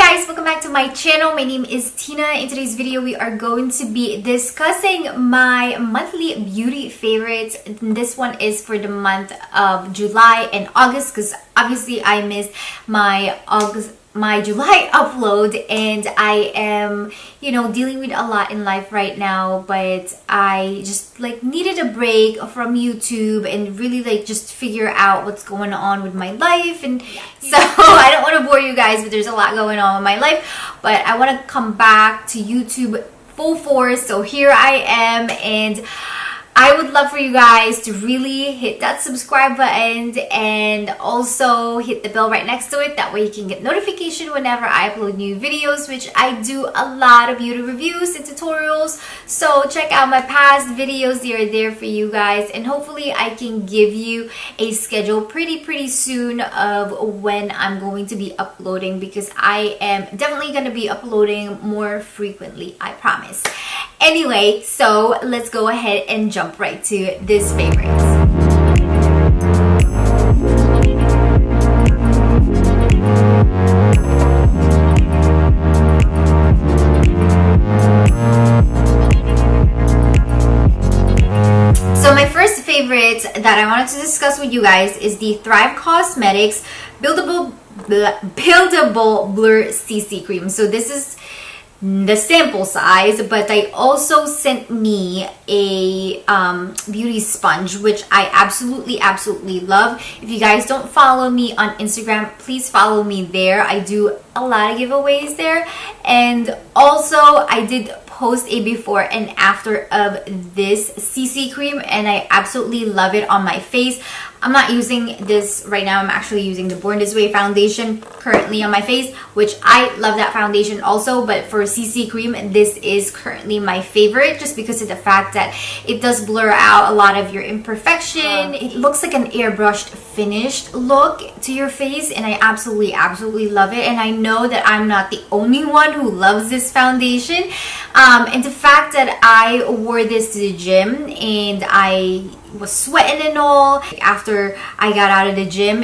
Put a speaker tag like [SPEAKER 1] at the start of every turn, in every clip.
[SPEAKER 1] guys, welcome back to my channel. My name is Tina. In today's video, we are going to be discussing my monthly beauty favorites. This one is for the month of July and August because obviously I missed my July upload, and I am, dealing with a lot in life right now, but I just needed a break from YouTube and really just figure out what's going on with my life. And so I don't want to bore you guys, but there's a lot going on in my life, but I want to come back to YouTube full force. So here I am, and I would love for you guys to really hit that subscribe button and also hit the bell right next to it. That way you can get notification whenever I upload new videos, which I do a lot of beauty reviews and tutorials. So check out my past videos. They are there for you guys, and hopefully I can give you a schedule pretty soon of when I'm going to be uploading, because I am definitely going to be uploading more frequently, I promise. Anyway, so let's go ahead and jump right to this favorites. So my first favorite that I wanted to discuss with you guys is the Thrive Cosmetics Buildable Blur CC Cream. So this is the sample size, but they also sent me a beauty sponge, which I absolutely love. If you guys don't follow me on Instagram, please follow me there. I do a lot of giveaways there, and also I did post a before and after of this CC cream, and I absolutely love it on my face. I'm not using this right now. I'm actually using the Born This Way foundation currently on my face, which I love that foundation also. But for CC cream, this is currently my favorite, just because of the fact that it does blur out a lot of your imperfection. It looks like an airbrushed finished look to your face, and I absolutely love it. And I know that I'm not the only one who loves this foundation. And the fact that I wore this to the gym and I was sweating and all after I got out of the gym,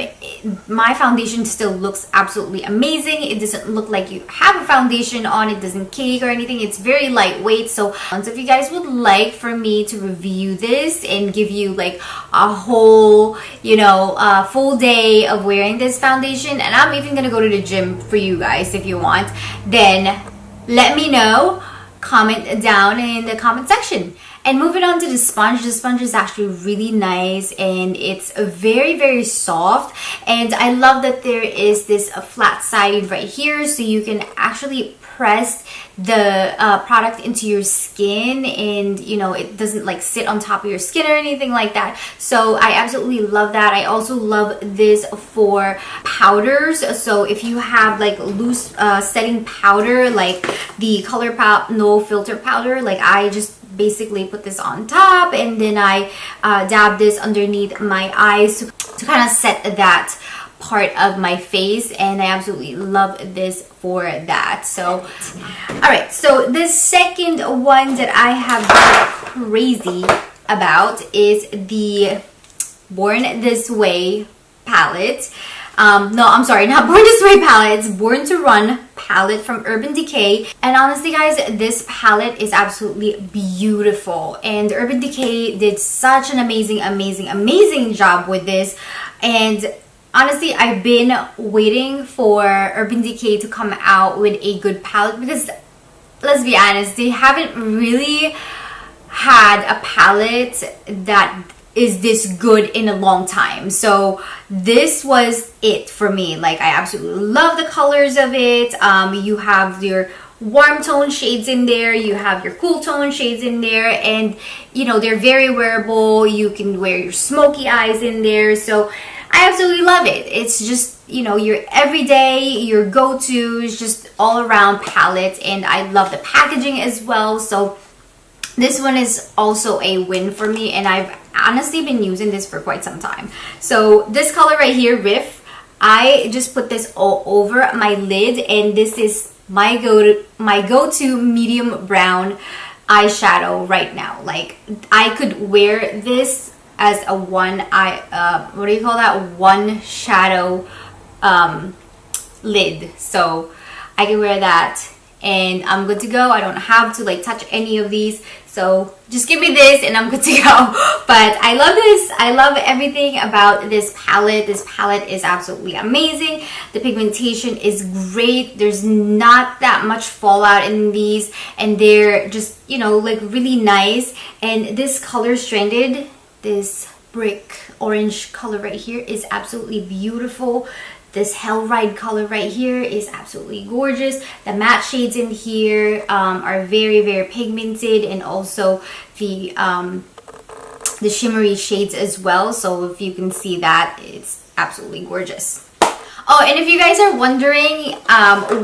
[SPEAKER 1] my foundation still looks absolutely amazing. It doesn't look like you have a foundation on. It doesn't cake or anything. It's very lightweight. So if you guys would like for me to review this and give you a whole full day of wearing this foundation, and I'm even gonna go to the gym for you guys if you want, then let me know. Comment down in the comment section. And moving on to the sponge is actually really nice, and it's very soft, and I love that there is this flat side right here, so you can actually press the product into your skin, and it doesn't sit on top of your skin or anything like that. So I absolutely love that. I also love this for powders. So if you have loose setting powder, like the ColourPop No Filter powder, I just basically put this on top, and then I dab this underneath my eyes to kind of set that part of my face, and I absolutely love this for that. So alright, so the second one that I have been crazy about is the Born This Way palette. No, I'm sorry, not Born This Way palette, it's Born to Run palette from Urban Decay. And honestly guys, this palette is absolutely beautiful, and Urban Decay did such an amazing job with this. And honestly, I've been waiting for Urban Decay to come out with a good palette, because let's be honest, they haven't really had a palette that is this good in a long time. So this was it for me. I absolutely love the colors of it. You have your warm tone shades in there, you have your cool tone shades in there, and they're very wearable. You can wear your smoky eyes in there. So I absolutely love it. It's just your everyday, your go-to, is just all around palette, and I love the packaging as well. So this one is also a win for me, and I've honestly been using this for quite some time. So this color right here, Riff, I just put this all over my lid, and this is my go-to medium brown eyeshadow right now. I could wear this as a one shadow lid. So I can wear that and I'm good to go. I don't have to like touch any of these. So just give me this and I'm good to go. But I love this. I love everything about this palette. This palette is absolutely amazing. The pigmentation is great. There's not that much fallout in these, and they're just, you know, like really nice. And this color stranded, this brick orange color right here is absolutely beautiful. This Hell Ride color right here is absolutely gorgeous. The matte shades in here are very, very pigmented, and also the shimmery shades as well. So if you can see that, it's absolutely gorgeous. Oh, and if you guys are wondering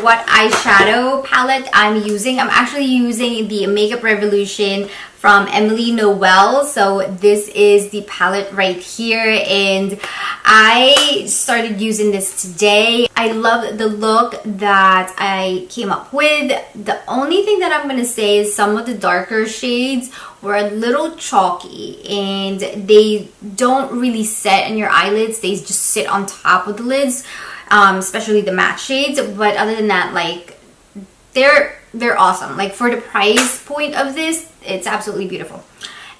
[SPEAKER 1] what eyeshadow palette I'm using, I'm actually using the Makeup Revolution from Emily Noel. So this is the palette right here, and I started using this today. I love the look that I came up with. The only thing that I'm going to say is some of the darker shades were a little chalky, and they don't really set in your eyelids. They just sit on top of the lids, especially the matte shades. But other than that, like, they're awesome. Like, for the price point of this, it's absolutely beautiful.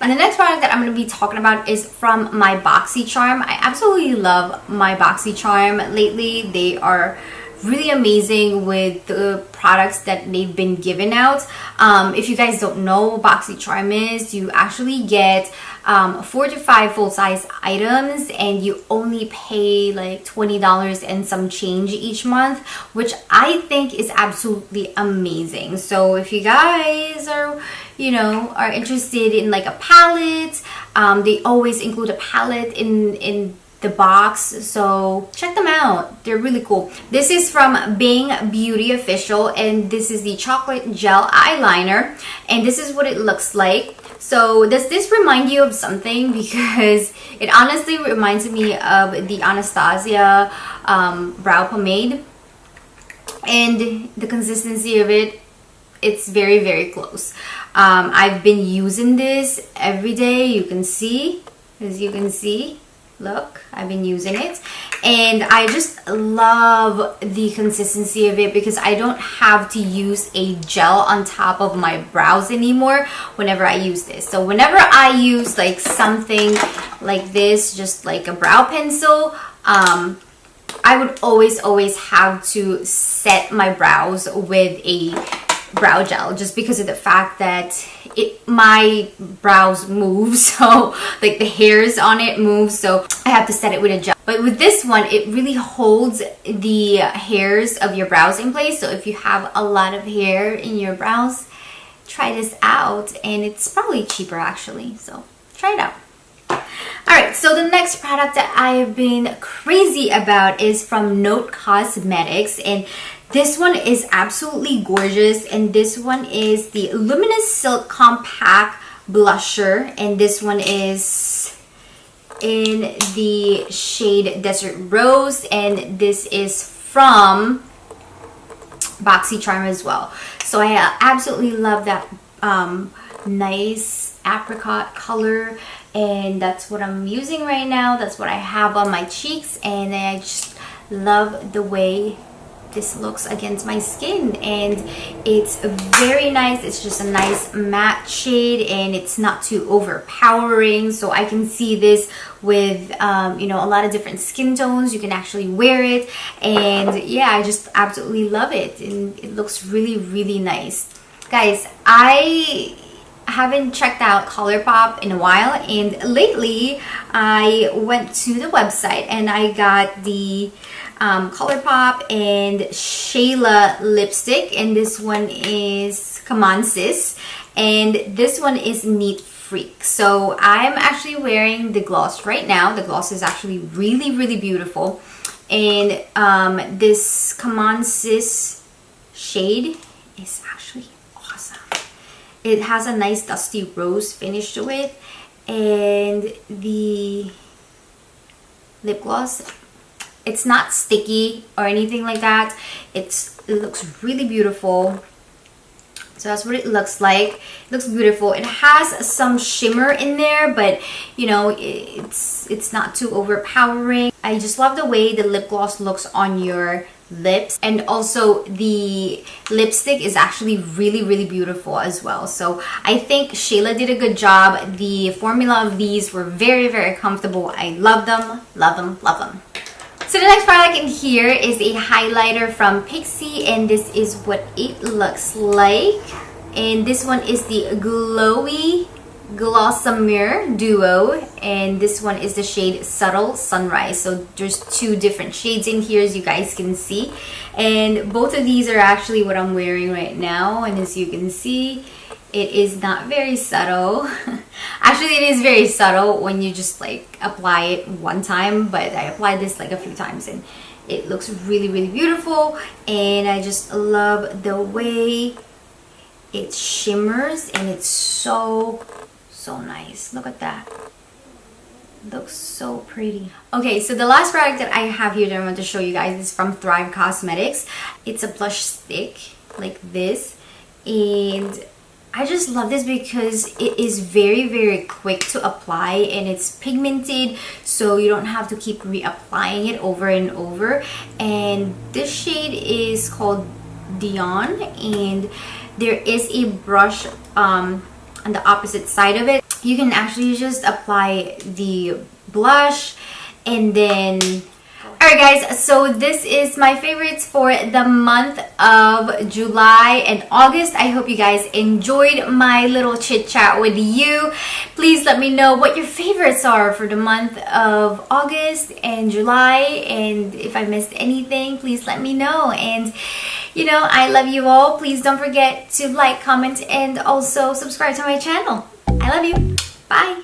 [SPEAKER 1] And the next product that I'm going to be talking about is from my BOXY charm. I absolutely love my BOXY charm lately. They are really amazing with the products that they've been giving out. If you guys don't know what BOXY charm is, you actually get 4 to 5 full-size items, and you only pay like $20 and some change each month, which I think is absolutely amazing. So if you guys are, you know, are interested in like a palette, they always include a palette in the box, so check them out. They're really cool. This is from Bing Beauty Official, and this is the chocolate gel eyeliner, and this is what it looks like. So does this remind you of something? Because it honestly reminds me of the Anastasia brow pomade, and the consistency of it, it's very, very close. I've been using this every day. You can see, as you can see, look, I've been using it, and I just love the consistency of it because I don't have to use a gel on top of my brows anymore whenever I use this. So whenever I use like something like this, just like a brow pencil, I would always have to set my brows with a brow gel, just because of the fact that my brows move, so like the hairs on it move, so I have to set it with a gel. But with this one, it really holds the hairs of your brows in place. So if you have a lot of hair in your brows, try this out, and it's probably cheaper actually, so try it out. Alright, so the next product that I've been crazy about is from Note Cosmetics, and this one is absolutely gorgeous, and this one is the Luminous Silk Compact Blusher, and this one is in the shade Desert Rose, and this is from BOXY charm as well. So I absolutely love that nice apricot color, and that's what I'm using right now. That's what I have on my cheeks, and I just love the way this looks against my skin, and it's very nice. It's just a nice matte shade, and it's not too overpowering, so I can see this with you know, a lot of different skin tones. You can actually wear it, and yeah, I just absolutely love it, and it looks really, really nice. Guys, I haven't checked out ColourPop in a while, and lately I went to the website and I got the ColourPop and Shayla lipstick, and this one is Come On Sis, and this one is Neat Freak. So I'm actually wearing the gloss right now. The gloss is actually really, really beautiful, and this Come On Sis shade is actually awesome. It has a nice dusty rose finish to it, and the lip gloss, it's not sticky or anything like that. It looks really beautiful. So that's what it looks like. It looks beautiful. It has some shimmer in there, but you know, it's not too overpowering. I just love the way the lip gloss looks on your lips, and also the lipstick is actually really beautiful as well. So I think Shayla did a good job. The formula of these were very comfortable. I love them, love them, love them. So the next product in here is a highlighter from PEACHY, and this is what it looks like. And this one is the Glowy Glossamer Duo, and this one is the shade Subtle Sunrise. So there's two different shades in here, as you guys can see, and both of these are actually what I'm wearing right now. And as you can see, it is not very subtle. Actually, it is very subtle when you just like apply it one time, but I applied this like a few times and it looks really beautiful. And I just love the way it shimmers, and it's so nice. Look at that. Looks so pretty. Okay, so the last product that I have here that I want to show you guys is from Thrive Cosmetics. It's a blush stick like this, and I just love this because it is very quick to apply, and it's pigmented, so you don't have to keep reapplying it over and over. And this shade is called Dion, and there is a brush on the opposite side of it. You can actually just apply the blush, and then alright guys, so this is my favorites for the month of July and August. I hope you guys enjoyed my little chit chat with you. Please let me know what your favorites are for the month of August and July, and if I missed anything, please let me know. And you know, I love you all. Please don't forget to like, comment, and also subscribe to my channel. I love you. Bye.